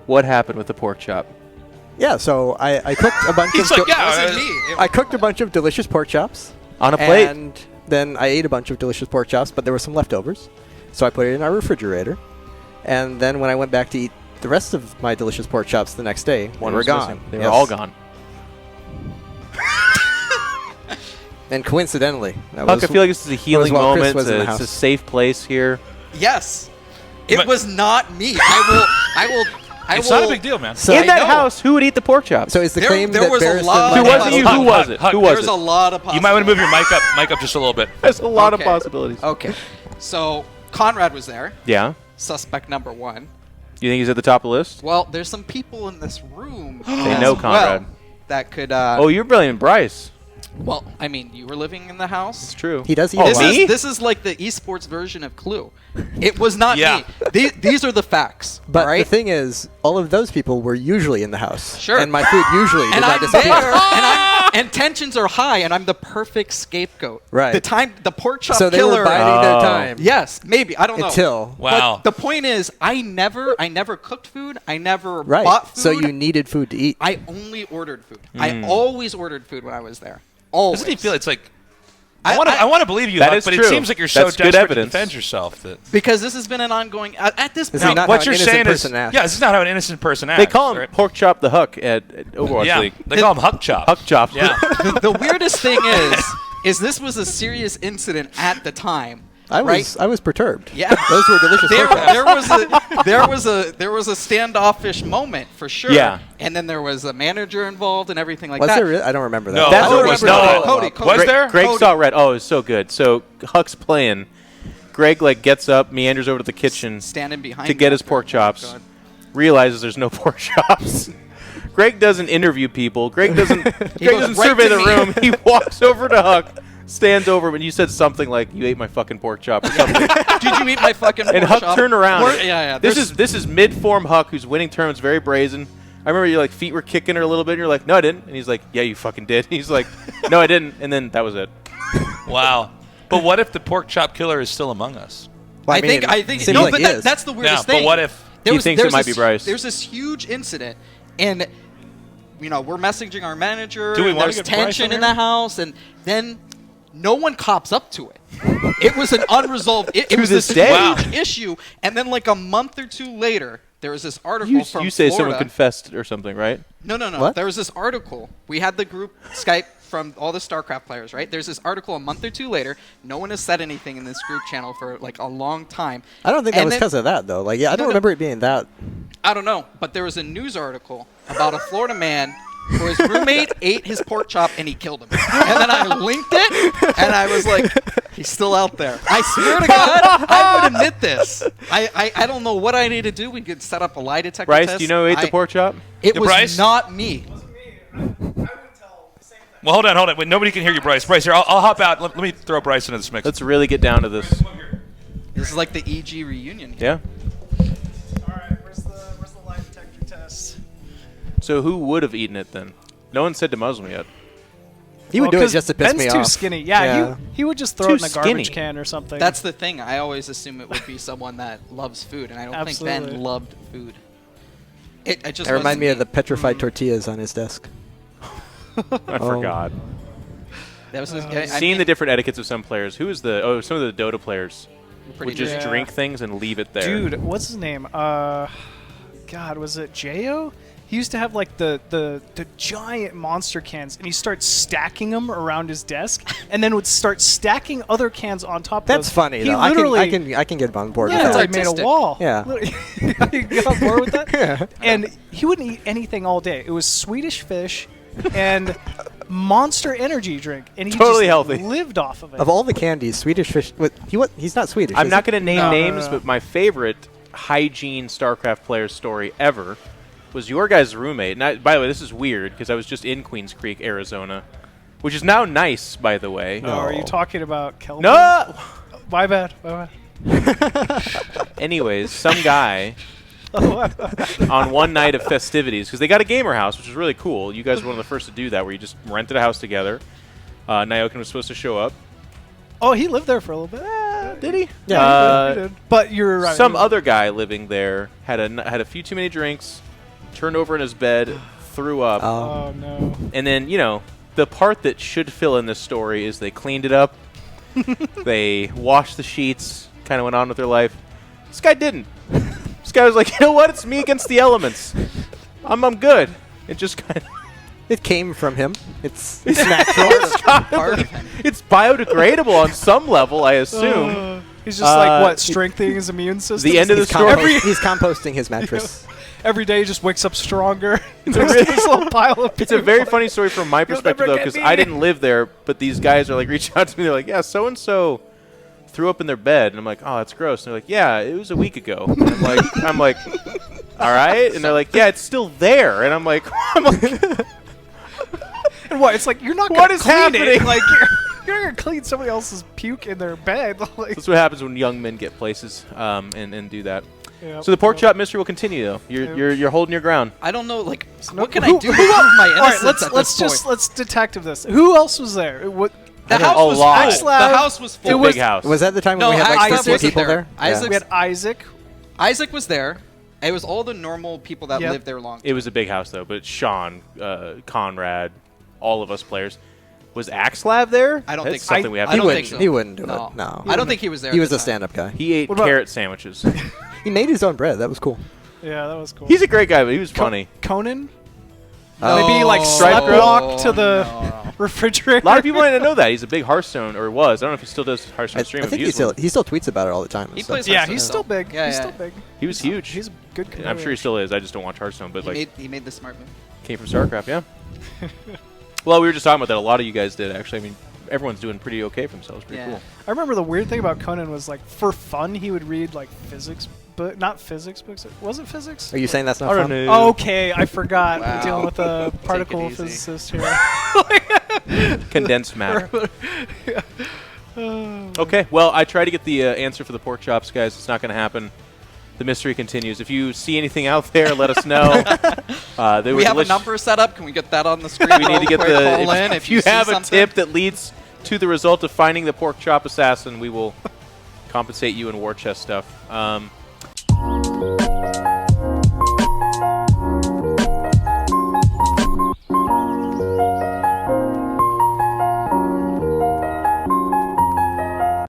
What happened with the pork chop? Yeah, so I cooked a bunch of I cooked a bunch of delicious pork chops On a plate. and then I ate a bunch of delicious pork chops, but there were some leftovers. So I put it in our refrigerator. And then when I went back to eat the rest of my delicious pork chops the next day, One they were was gone. missing. They were all gone. And coincidentally, HuK, I feel like this is a healing while moment. Chris was in the It's house. a safe place here. Yes. It was not me. I will. It's not a big deal, man. So in that house, who would eat the pork chops? So is the There- claim there that was a Barristan lot- Who might wasn't have- you? Who was it? HuK, Who was There's it? a lot of possibilities. You might want to move your mic up just a little bit. There's a lot of Okay. possibilities. Okay. So Conrad was there. Yeah. Suspect number 1. You think he's at the top of the list? Well, there's some people in this room They as know well Conrad. that could. Oh, you're brilliant, Bryce. Well, I mean, you were living in the house. It's true. He does eat Oh, a This lot. me? is like the esports version of Clue. It was not Yeah. me. These are the facts. But right? the thing is, all of those people were usually in the house. Sure. And my food usually did and not I'm disappear. there, and tensions are high, and I'm the perfect scapegoat. Right. The pork chop So they killer. were biding their Oh. time. Yes, maybe I don't know. Until. Wow. But the point is, I never cooked food. I never Right. bought food. So you needed food to eat. I only ordered food. I always ordered food when I was there. Always. Doesn't he feel it's like? I- I want to believe you, That HuK, is but true. it seems like you're so That's good desperate to evidence. defend yourself that. Because this has been an ongoing at this This point. is not what how you're an innocent saying is, person acts. yeah, this is not how an innocent person acts. They call him right? Pork Chop the HuK at Overwatch Yeah, League. they call him HuK Chop. HuK Chop. Yeah. The weirdest thing is this was a serious incident at the time. I right? was perturbed. Yeah. Those were delicious There, pork chops. there was a standoffish moment for sure. Yeah. And then there was a manager involved and everything like Was that. there really? I don't remember that. No. That's I what remember no. Cody. Was there? Greg Cody. saw red. Oh, it was so good. So HuK's playing. Greg gets up, meanders over to the kitchen Standing behind to me get his after- pork oh, chops. God. Realizes there's no pork chops. Greg doesn't interview people. Greg doesn't. Greg goes doesn't right survey to the me. room. He walks over to HuK, stands over, and you said something like, "You ate my fucking pork chop" or something. Did you eat my fucking pork And HuK chop? turned around. Yeah. This There's- is mid-form HuK who's winning tournaments, very brazen. I remember your feet were kicking her a little bit. And you're like, "No, I didn't." And he's like, "Yeah, you fucking did." He's like, "No, I didn't." And then that was it. Wow. But what if the pork chop killer is still among us? Well, I think it seems no, like but he is. that's the weirdest Yeah, thing. but what if There he was- thinks it there's might this- be Bryce? There's this huge incident, and we're messaging our manager. Do we and wanna there's get Bryce tension on in here? the house, and then no one cops up to it. It was an unresolved. It was this this day. huge issue, and then like a month or two later, there was this article You from say Florida. someone confessed or something, right? No. What? There was this article. We had the group Skype from all the StarCraft players, right? There's this article a month or two later. No one has said anything in this group channel for like a long time. I don't think that And was then- because of that, though. I don't no. remember it being that. I don't know, but there was a news article about a Florida man who his roommate ate his pork chop and he killed him. And then I linked it, and I was like, he's still out there. I swear to God, I would admit this. I don't know what I need to do. We could set up a lie detector Bryce, test. do you know who ate the pork chop? It Yeah, was Bryce? not me. Well, hold on. Wait, nobody can hear you, Bryce. Bryce, here, I'll hop out. Let me throw Bryce into this mix. Let's really get down to this. This is like the EG reunion. Here. Yeah. All right, where's the lie detector test? So who would have eaten it then? No one said to Muslim yet. He would do it 'cause just to piss Ben's me too off. skinny. Yeah, he would just throw Too it in a garbage skinny. can or something. That's the thing. I always assume it would be someone that loves food, and I don't Absolutely. think Ben loved food. It just That reminded me of the wasn't petrified tortillas on his desk. I forgot. That was Seeing the different etiquettes of some players. Who is the? Oh, some of the Dota players pretty would just Yeah. drink things and leave it there. Dude, what's his name? God, was it Jo? He used to have like the giant monster cans, and he starts stacking them around his desk, and then would start stacking other cans on top. That's of those. funny, He though. literally, I can get on board yeah, with it's that. like made a artistic. wall. Yeah. Literally- you get on board with that? Yeah. And he wouldn't eat anything all day. It was Swedish fish and Monster energy drink, and he Totally just healthy. lived off of it. Of all the candies, Swedish fish. He's not Swedish. I'm is not he? going to name No, no, names, no. but my favorite hygiene StarCraft player story ever was your guys' roommate. And by the way, this is weird because I was just in Queens Creek, Arizona, which is now nice, by the way. Oh, are you talking about Kelvin? No! My bad. My bad. Anyways, some guy on one night of festivities, because they got a gamer house, which was really cool. You guys were one of the first to do that, where you just rented a house together. Nyokin was supposed to show up. Oh, he lived there for a little bit. Did he? Yeah, he did. But you're right. Some other guy living there had a few too many drinks, turned over in his bed, threw up, Oh no. and then the part that should fill in this story is they cleaned it up, they washed the sheets, kind of went on with their life. This guy didn't. This guy was like, you know what? It's me against the elements. I'm good. It just kind of. It came from him. It's natural. It's biodegradable on some level, I assume. He's just like what, strengthening his immune system. The end of the story. He's composting his mattress. Every day he just wakes up stronger. There's this little pile of It's a very funny story from my You'll perspective, never though, get because me. I didn't live there, but these guys are like reaching out to me. They're like, yeah, so-and-so threw up in their bed. And I'm like, oh, that's gross. And they're like, yeah, it was a week ago. And I'm like, all right. And they're like, yeah, it's still there. And I'm like And what? It's like you're not What gonna is clean happening? it. Like you're not gonna clean somebody else's puke in their bed. Like, that's what happens when young men get places and do that. yeah, So the pork chop mystery will continue, though. You're holding your ground. I don't know, like, no- what can who- I do to who- prove my all right, innocence at let's this point? let's detective this. Who else was there? What? The I know house a was lot. full. The house was It's full. a It was- big house. Was that the time No, when we had like Isaac 13 wasn't people there. there? Isaac- We had Isaac. Isaac was there. It was all the normal people that Yep. lived there long. It was a big house, though. But Sean, Conrad, all of us players. Was Axlab there? I don't That's think so. something we have I to don't mention. think so. He wouldn't do No. it. No. I don't think he was there. He at was the a time. stand-up guy. He ate What about- carrot sandwiches. He made his own bread. That was cool. Yeah, that was cool. He's a great guy, but he was funny. Conan. Oh. Maybe like Stripe sleptwalk to no, the no. refrigerator. A lot of people might not know that. He's a big Hearthstone, or was. I don't know if he still does Hearthstone I stream. think he still tweets about it all the time. and He stuff. plays Yeah, Hearthstone he's still. still big. Yeah, He's yeah. still big. He was huge. He's a good. And I'm sure he still is. I just don't watch Hearthstone, but He made the smart move. came from StarCraft, yeah. Well, we were just talking about that. A lot of you guys did, actually. I mean, everyone's doing pretty okay for themselves. Pretty Yeah. cool. I remember the weird thing about Conan was like for fun he would read like physics, but not physics books. Was it physics? Are you saying that's not I don't fun? know. Okay, I forgot. Wow. We're dealing with a Take particle it easy. physicist here. Condensed matter. Okay, well, I tried to get the answer for the pork chops, guys. It's not going to happen. The mystery continues. If you see anything out there, let us know. They We were have a delicious. number set up. Can we get that on the screen? We need to get real quick? the. Call in If you see have a something. tip that leads to the result of finding the pork chop assassin, we will compensate you in war chest stuff.